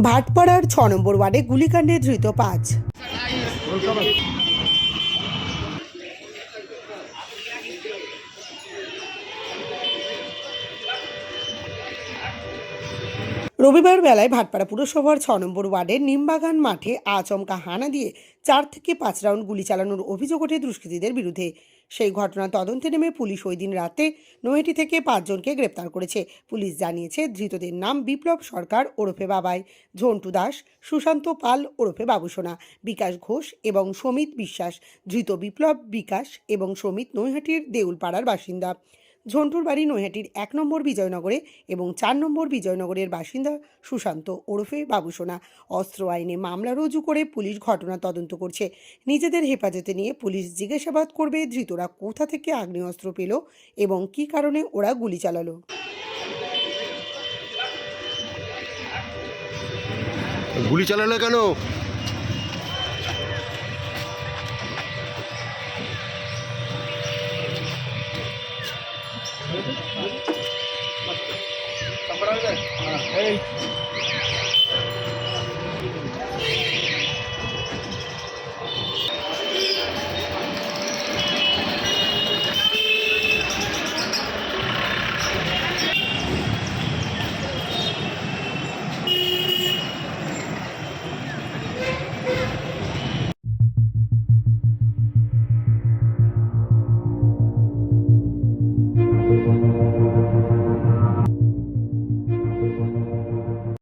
ভাটপাড়ার ৬ নম্বর ওয়ার্ডে গুলিকাণ্ডে ধৃত ৫। রবিবার বেলায় ভাটপাড়া পুরসভার ৬ নম্বর ওয়ার্ডের নিমবাগান মাঠে আচমকা হানা দিয়ে ৪ থেকে ৫ রাউন্ড গুলি চালানোর অভিযোগ ওঠে দুষ্কৃতীদের বিরুদ্ধে। সেই ঘটনার তদন্তে নেমে পুলিশ ওই দিন রাতে নৈহাটি থেকে ৫ জনকে গ্রেপ্তার করেছে। পুলিশ জানিয়েছে, ধৃতদের নাম বিপ্লব সরকার ওরফে বাবাই, ঝন্টু দাস, সুশান্ত পাল ওরফে বাবুসোনা, বিকাশ ঘোষ এবং সমিত বিশ্বাস। ধৃত বিপ্লব, বিকাশ এবং সমিত নৈহাটির দেউলপাড়ার বাসিন্দা। ঝন্টুর বাড়ি নৈহাটির ১ নম্বর বিজয়নগরে এবং ৪ নম্বর বিজয়নগরের বাসিন্দা সুশান্ত ওরফে বাবুসোনা। অস্ত্র আইনে মামলা রুজু করে পুলিশ ঘটনা তদন্ত করছে। নিজেদের হেফাজতে নিয়ে পুলিশ জিজ্ঞাসাবাদ করবে ধৃতরা কোথা থেকে আগ্নেয়াস্ত্র পেল এবং কী কারণে ওরা গুলি চালালো। গুলি চালালে কেন? এই